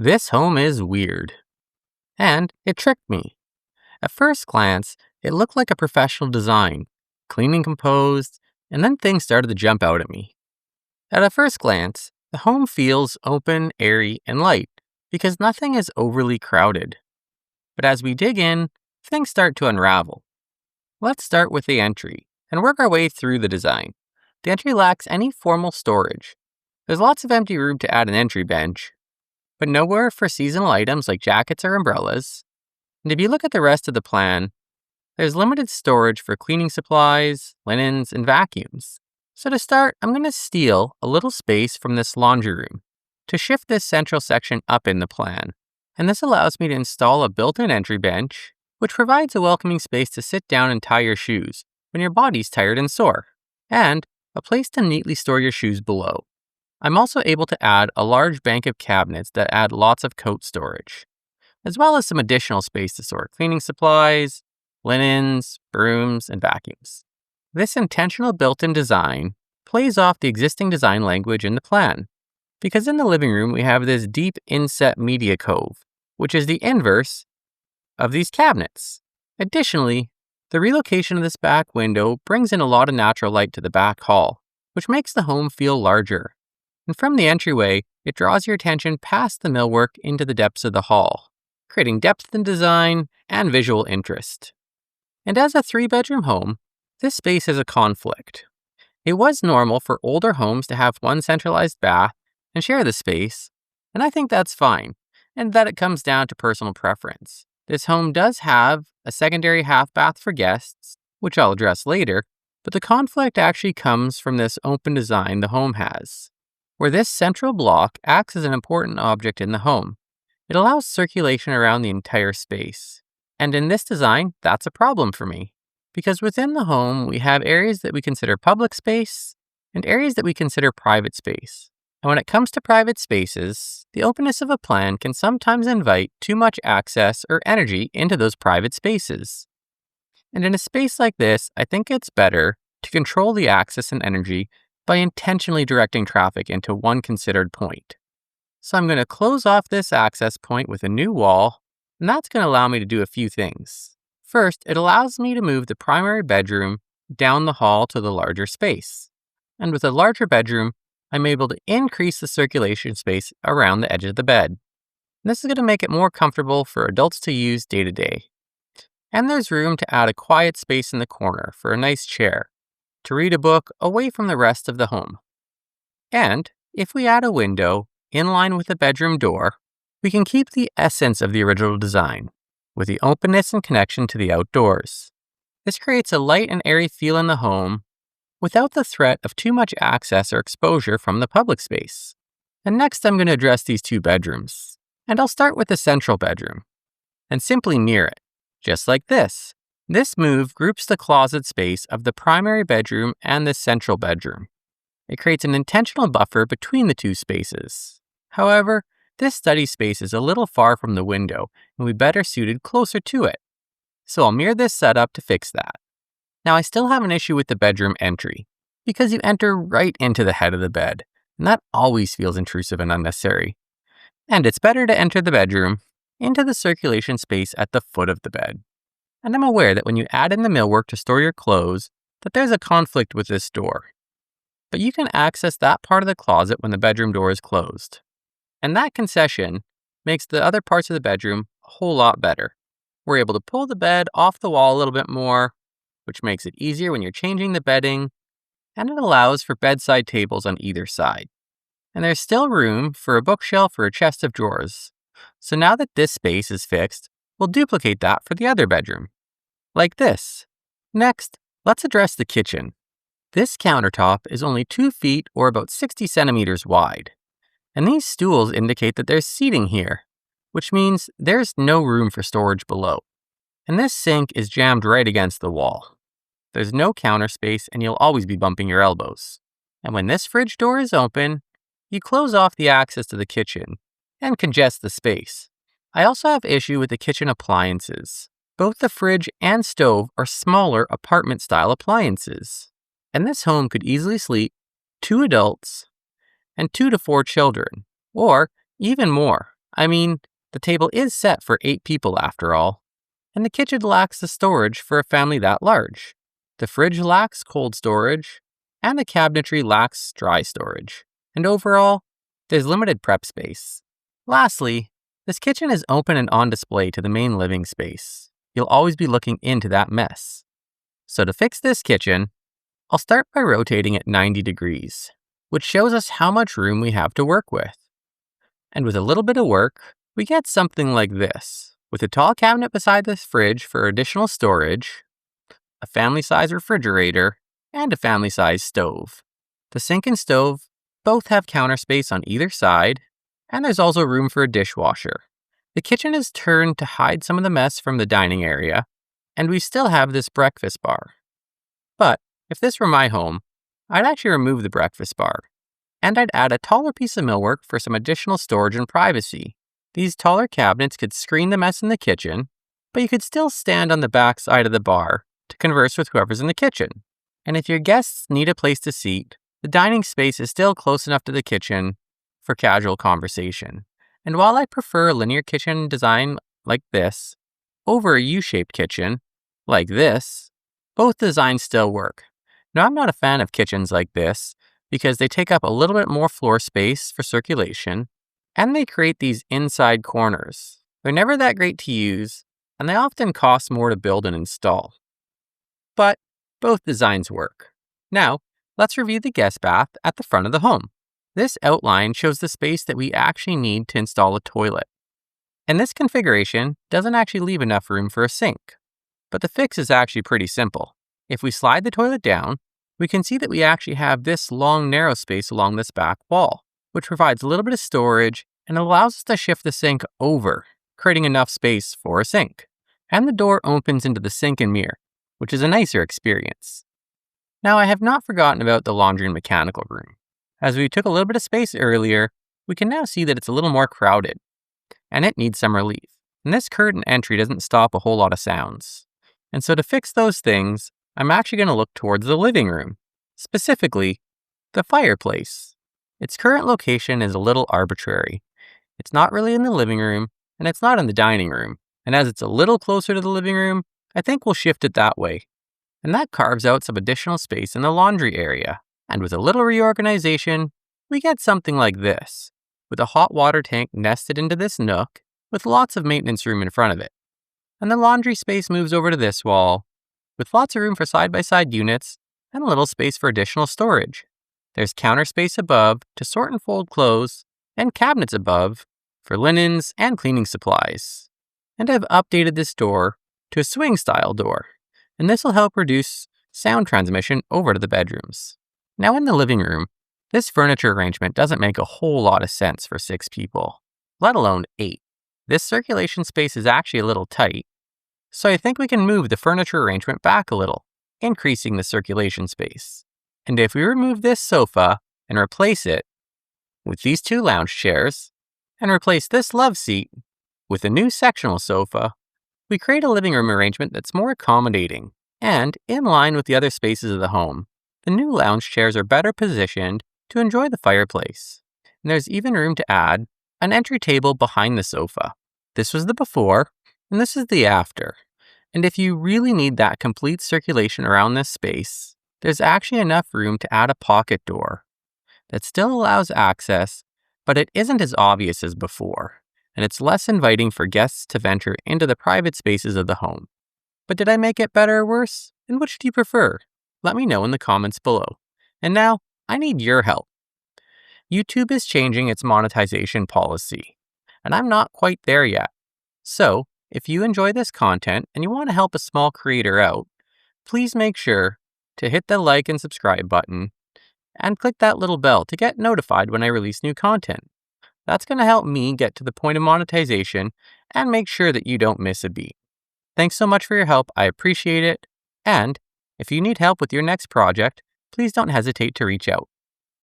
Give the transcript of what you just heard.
This home is weird. And it tricked me. At first glance, it looked like a professional design, clean and composed, and then things started to jump out at me. At a first glance, the home feels open, airy, and light because nothing is overly crowded. But as we dig in, things start to unravel. Let's start with the entry and work our way through the design. The entry lacks any formal storage. There's lots of empty room to add an entry bench, but nowhere for seasonal items like jackets or umbrellas. And if you look at the rest of the plan, there's limited storage for cleaning supplies, linens, and vacuums. So to start, I'm going to steal a little space from this laundry room to shift this central section up in the plan. And this allows me to install a built-in entry bench, which provides a welcoming space to sit down and tie your shoes when your body's tired and sore, and a place to neatly store your shoes below. I'm also able to add a large bank of cabinets that add lots of coat storage, as well as some additional space to store cleaning supplies, linens, brooms, and vacuums. This intentional built-in design plays off the existing design language in the plan, because in the living room we have this deep inset media cove, which is the inverse of these cabinets. Additionally, the relocation of this back window brings in a lot of natural light to the back hall, which makes the home feel larger. And from the entryway, it draws your attention past the millwork into the depths of the hall, creating depth in design and visual interest. And as a 3-bedroom home, this space is a conflict. It was normal for older homes to have one centralized bath and share the space, and I think that's fine, and that it comes down to personal preference. This home does have a secondary half bath for guests, which I'll address later, but the conflict actually comes from this open design the home has, where this central block acts as an important object in the home. It allows circulation around the entire space. And in this design, that's a problem for me, because within the home, we have areas that we consider public space and areas that we consider private space. And when it comes to private spaces, the openness of a plan can sometimes invite too much access or energy into those private spaces. And in a space like this, I think it's better to control the access and energy by intentionally directing traffic into one considered point. So I'm going to close off this access point with a new wall, and that's going to allow me to do a few things. First, it allows me to move the primary bedroom down the hall to the larger space. And with a larger bedroom, I'm able to increase the circulation space around the edge of the bed. And this is going to make it more comfortable for adults to use day to day. And there's room to add a quiet space in the corner for a nice chair to read a book away from the rest of the home. And if we add a window in line with the bedroom door, we can keep the essence of the original design with the openness and connection to the outdoors. This creates a light and airy feel in the home without the threat of too much access or exposure from the public space. And next, I'm going to address these 2 bedrooms. And I'll start with the central bedroom and simply mirror it, just like this. This move groups the closet space of the primary bedroom and the central bedroom. It creates an intentional buffer between the 2 spaces. However, this study space is a little far from the window and would be better suited closer to it. So I'll mirror this setup to fix that. Now I still have an issue with the bedroom entry, because you enter right into the head of the bed, and that always feels intrusive and unnecessary. And it's better to enter the bedroom into the circulation space at the foot of the bed. And I'm aware that when you add in the millwork to store your clothes, that there's a conflict with this door. But you can access that part of the closet when the bedroom door is closed. And that concession makes the other parts of the bedroom a whole lot better. We're able to pull the bed off the wall a little bit more, which makes it easier when you're changing the bedding, and it allows for bedside tables on either side. And there's still room for a bookshelf or a chest of drawers. So now that this space is fixed, we'll duplicate that for the other bedroom, like this. Next, let's address the kitchen. This countertop is only 2 feet or about 60 centimeters wide. And these stools indicate that there's seating here, which means there's no room for storage below. And this sink is jammed right against the wall. There's no counter space and you'll always be bumping your elbows. And when this fridge door is open, you close off the access to the kitchen and congest the space. I also have issue with the kitchen appliances. Both the fridge and stove are smaller apartment-style appliances. And this home could easily sleep 2 adults and 2 to 4 children, or even more. I mean, the table is set for 8 people after all, and the kitchen lacks the storage for a family that large. The fridge lacks cold storage, and the cabinetry lacks dry storage. And overall, there's limited prep space. Lastly, this kitchen is open and on display to the main living space. You'll always be looking into that mess. So to fix this kitchen, I'll start by rotating it 90 degrees, which shows us how much room we have to work with. And with a little bit of work, we get something like this, with a tall cabinet beside the fridge for additional storage, a family-size refrigerator, and a family-size stove. The sink and stove both have counter space on either side, and there's also room for a dishwasher. The kitchen is turned to hide some of the mess from the dining area, and we still have this breakfast bar. But if this were my home, I'd actually remove the breakfast bar, and I'd add a taller piece of millwork for some additional storage and privacy. These taller cabinets could screen the mess in the kitchen, but you could still stand on the back side of the bar to converse with whoever's in the kitchen. And if your guests need a place to seat, the dining space is still close enough to the kitchen for casual conversation. And while I prefer a linear kitchen design like this over a U-shaped kitchen like this, both designs still work. Now, I'm not a fan of kitchens like this because they take up a little bit more floor space for circulation, and they create these inside corners. They're never that great to use, and they often cost more to build and install. But both designs work. Now, let's review the guest bath at the front of the home. This outline shows the space that we actually need to install a toilet. And this configuration doesn't actually leave enough room for a sink. But the fix is actually pretty simple. If we slide the toilet down, we can see that we actually have this long narrow space along this back wall, which provides a little bit of storage and allows us to shift the sink over, creating enough space for a sink. And the door opens into the sink and mirror, which is a nicer experience. Now, I have not forgotten about the laundry and mechanical room. As we took a little bit of space earlier, we can now see that it's a little more crowded, and it needs some relief. And this curtain entry doesn't stop a whole lot of sounds. And so to fix those things, I'm actually going to look towards the living room, specifically the fireplace. Its current location is a little arbitrary. It's not really in the living room, and it's not in the dining room. And as it's a little closer to the living room, I think we'll shift it that way. And that carves out some additional space in the laundry area. And with a little reorganization, we get something like this, with a hot water tank nested into this nook with lots of maintenance room in front of it. And the laundry space moves over to this wall, with lots of room for side-by-side units and a little space for additional storage. There's counter space above to sort and fold clothes, and cabinets above for linens and cleaning supplies. And I've updated this door to a swing-style door, and this will help reduce sound transmission over to the bedrooms. Now in the living room, this furniture arrangement doesn't make a whole lot of sense for 6 people, let alone 8. This circulation space is actually a little tight, so I think we can move the furniture arrangement back a little, increasing the circulation space. And if we remove this sofa and replace it with these 2 lounge chairs, and replace this love seat with a new sectional sofa, we create a living room arrangement that's more accommodating and in line with the other spaces of the home. The new lounge chairs are better positioned to enjoy the fireplace. And there's even room to add an entry table behind the sofa. This was the before, and this is the after. And if you really need that complete circulation around this space, there's actually enough room to add a pocket door that still allows access, but it isn't as obvious as before, and it's less inviting for guests to venture into the private spaces of the home. But did I make it better or worse? And which do you prefer? Let me know in the comments below. And now, I need your help. YouTube is changing its monetization policy, and I'm not quite there yet. So, if you enjoy this content and you want to help a small creator out, please make sure to hit the like and subscribe button and click that little bell to get notified when I release new content. That's going to help me get to the point of monetization and make sure that you don't miss a beat. Thanks so much for your help. I appreciate it. And if you need help with your next project, please don't hesitate to reach out.